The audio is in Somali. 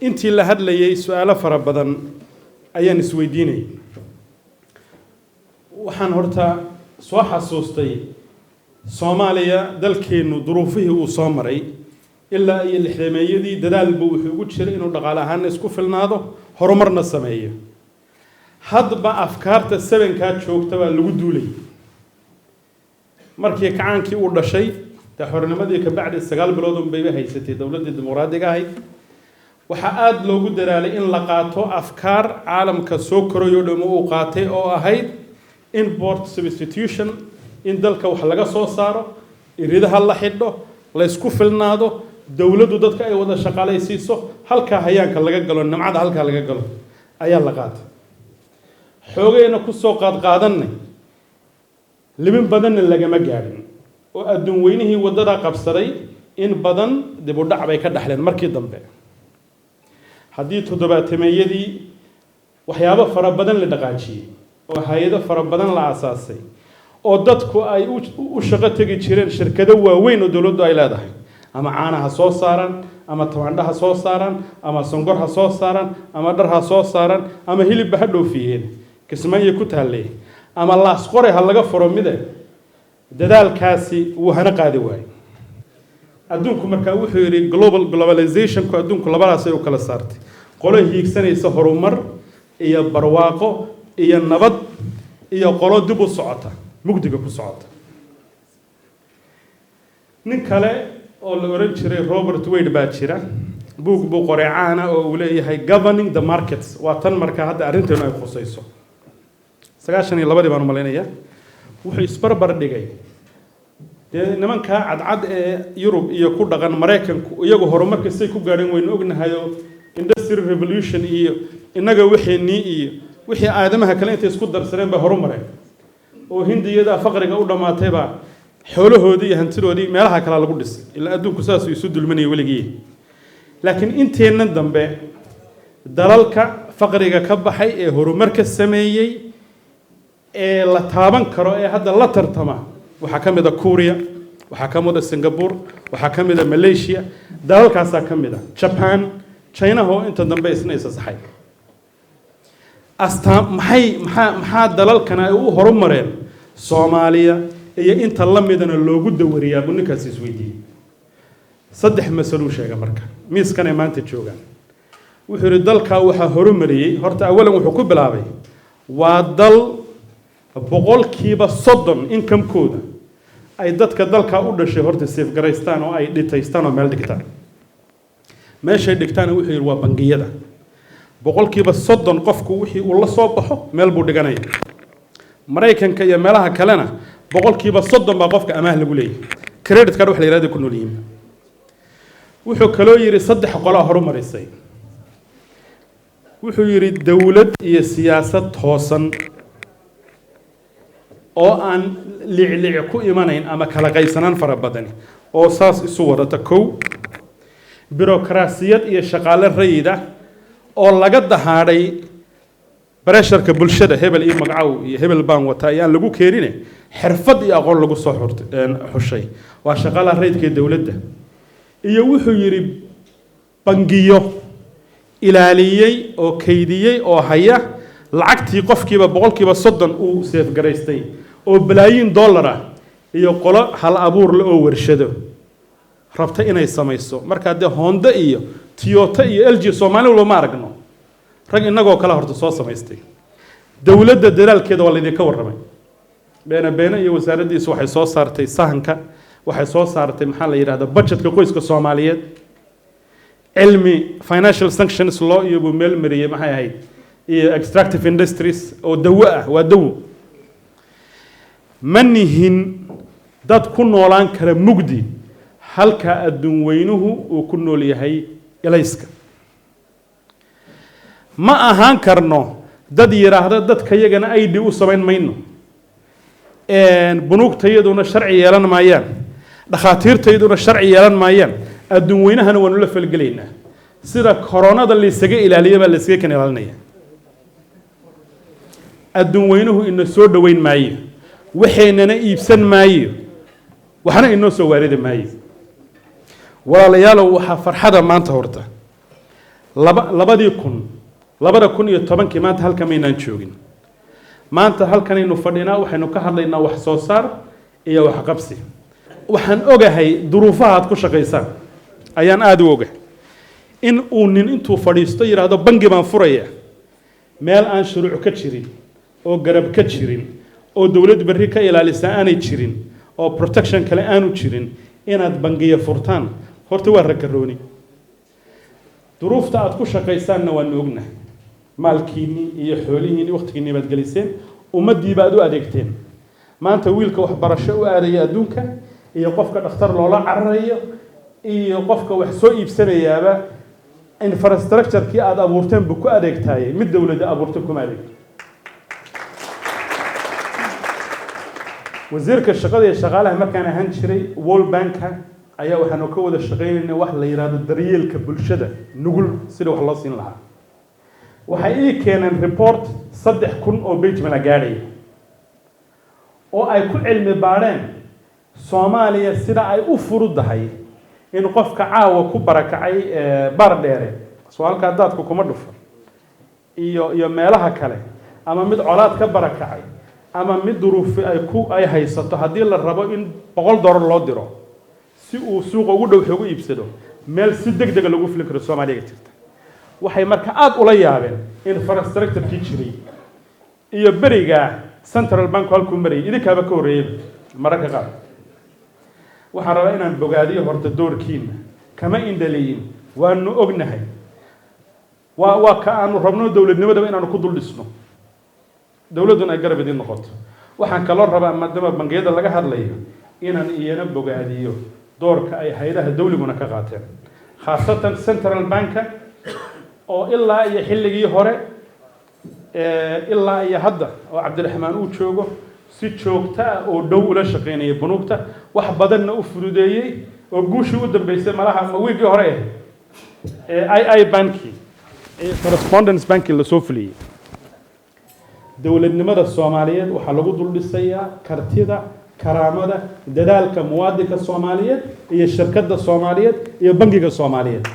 intii la hadlayay su'aalo fara badan ayaan isweydiinay waxaan horta soo xasuustay Soomaaliya dalkeenu duruufihii uu soo maray ilaa iyo lixdameeyadii dadaalba wuxuu ugu jiray inuu dhaqaale ahaan isku filnaado horumarna sameeyo hadba afkaarta sabanka joogta waa lagu duulay markii kacaankii uu dhashay xornimadii ka bacdi 9 bilood oo bay haysatay dawladda dimuqraadiga ahayd waxa aad loogu daraalay in la qaato afkaar caalamka soo korayo dhamo uu qaatay oo ahayd import substitution in dalka wax laga soo saaro iridaha la xidho la isku filnaado dawladdu dadka ay wada shaqaalaysiiso halka hayaanka laga galo nimcada halka laga galo ayaa la qaatay xoogayna ku soo qaadanay limin badan laga ma gaarin oo adduun weynihii wadada qabsaday in badan dib u dhac bay ka dhaxleen markii dambe haddii toddobaatameeyadii waxyaabo fara badan la dhaqaajiyay oo hay'ado fara badan la aasaasay oo dadku ay u shaqo tagi jireen shirkado waaweyn oo dawladdu ay leedahay ama caanaha soo saaran ama tawandhaha soo saaran ama songorha soo saaran ama dharha soo saaran ama hilibba ha dhoofiyeen kismaayo ku taalay ama laas qore ha laga furo mide dadaalkaasi wuu hana qaadi waay adduunku markaa wuxuu yiri globalization ku adduunku labadaas ay u kala saartay qolo hiigsanaysa horumar iyo barwaaqo iyo nabad iyo qolo dib u socota mugdiga ku socota nin kale oo la oran jiray Robert Wade baa jira buug buu qoray caana oo uu leeyahay governing the markets waa tan markaa hadda arrinteenu ay khusayso 92 baan u maleynayaa wuxuu isbarbar dhigay nimanka cadcad ee Yurub iyo ku dhaqan Mareykanku iyagu horumarka say ku gaareen waynu ognahay industrial revolution iyo inaga wixii aadamaha kale inta isku darsaneen ba horumareen oo hindiyada faqriga u dhamaatay ba xoolahoodii iyo hantidoodii meelaha kale lagu dhisay ilaa adduunku saas isu dulmanay waligii laakiin inteenna dambe dalalka faqriga ka baxay ee horumarka sameeyay ee la taaban karo ee hadda la tartama waxa kamid ah Korea waxa kamid ah Singapore waxa kamid ah Malaysia dalalkaas kamid ah Japan China oo inta dambe isna saxay maxaa dalalkan ay u horumareen Soomaaliya iyo inta la midana loogu dawariyaa ninkaas isweydiiyay saddex mas'alo sheega marka miiskan ay maanta joogan wuxuu yiri dalka waxa horumariyay horta awalan wuxuu ku bilaabay waa dal boqolkiiba 30 income-kooda ay dadka dalka u dhashay horta safegareystaan oo ay dhitaystaan oo meel dhigtaan meesha dhigtaan wuxuu yiri waa bangiyada boqolkiiba 30 qofku wixii uu la soo baxo meel buu dhiganay Mareykanka iyo meelaha kalena boqolkiiba 30 baa qofka amaah lagu leeyahay credit card wax la yiraahdo ku noolyihiin wuxuu kaloo yiri saddex qolo horumarisay wuxuu yiri dawlad iyo siyaasad toosan oo aan liicliic ku imanayn ama kala qaysanaan fara badan oo saas isu wadata kow bureaucracy iyo shaqaale rayida oo laga dahaaday بريشرك بالشدة هبل إيه مقعو هبل بان وتايان لجو كيرينه حرفض يأقول لجو صحور حشي وشغالة ريد كدولة ده يوحو يري بنجيو إلاليي أو كيديي أو هيا لعقتي قف كيبا بقول كيبا صدن أو سيف جريستي أو بلايين دولار يقول هل أبور لأو ورشده ربطة إنا يسميسو مركز ده هوندا إيو تويوتا إيو LG سومالي ولا مارجنو رجع إنك كلا هرت صوص سميستي دولة الدلال كده ولا ذيك ورمي بين وزارة دي سو حصص صارتي سهنك وحصص صارتي محل يراد budget كويس كصوماليات علمي financial sanctions law يبو ميل مريه ما هي extractive industries أو دواء ودو منهن دات كن ولان كلام مجدي هل كأدون وينه وكنوا لي هي إليسك ما أهان كرنو داد يراهد داد كيجنا أيدي وسبعين ماينو إن بنوك تيدون الشرع يلان مايان دخاتير تيدون الشرع يلان مايان أدون وينه هنو ونلف الجلينا سيرا كورونا ده اللي سجى إلى عليه بل سجى كان يلانية أدون وينه إنه سود وين ماي وحيننا يبسن ماي وحنا إنه سوارد ماي ولا ليالو وحفر حدا ما انتهرته labada kun iyo tobankii maanta halkan maynaan joogin maanta halkanaynu fadhinaa waxaynu ka hadlaynaa wax soo saar iyo wax qabsi waxaan ogahay duruufaha aad ku shaqaysaan ayaan aad u ogahay in uu nin intuu fadhiisto yiraahdo bangi baan furaya meel aan shuruuc ka jirin oo garab ka jirin oo dawlad berri ka ilaalisa aanay jirin oo protection kale aanu jirin inaad bangiya furtaan horta waa rakarooni duruufta aad ku shaqaysaanna waan ognahay maalkiinni iyo xoolihiinni waqtigiinni baad geliseen ummaddii baad u adeegteen maanta wiilka waxbarasho u aadaya adduunka iyo qofka dhakhtar loola cararayo iyo qofka wax soo iibsanayaaba infrastructure-kii aad abuurteen buu ku adeegtaayay mid dawladda abuurtay kuma adeegto wasiirka shaqada iyo shaqaalaha markaan ahaan jiray World Bank ayaa waxaanu ka wada shaqaynaynay wax la yiraahdo daryeelka bulshada nugul sida wax loo siin lahaa waxay ii keeneen report 3,000 oo page mala gaadhay oo ay ku cilmi baareen Soomaaliya sida ay u furudahay in qofka caawa ku barakacay bar dheere su'aalka dadku kuma dhufan iyo meelaha kale ama mid colaad ka barakacay ama mid duruuf ay haysato hadii la rabo in $100 loo diro si uu suuqa ugu dhow xoogu iibsado meel si degdeg lagu filin karo Soomaaliya jirta waxay marka aad ula yaabeen infrastructure-kii jiray iyo bariga Central Bank halku maray idinkaaba ka horeeyay mararka qaar waxaan rabaa inaan bogaadiyo horta doorkiina kama indhaleeyin waanu ognahay waa ka aanu rabno dawladnimada inaanu ku dul dhisno dawladuna ay garab idin noqoto waxaan kaloo rabaa maadaama bangiyada laga hadlayo inaan iyana bogaadiyo doorka ay hay'adaha dawliguna ka qaateen khaasatan Central Bank oo ilaa iyo xilligii hore ilaa iyo hadda oo Cabdiraxmaan uu joogo si joogto ah oo dhow ula shaqeynaya banuugta wax badanna u fududeeyay oo guushii u dambeysay malaha wiigii hore ay banki correspondence banki la soo fuliyay dawladnimada Soomaaliyeed waxa lagu dul dhisayaa kartida karaamada dadaalka muwaadinka Soomaaliyeed iyo shirkadda Soomaaliyeed iyo bangiga Soomaaliyeed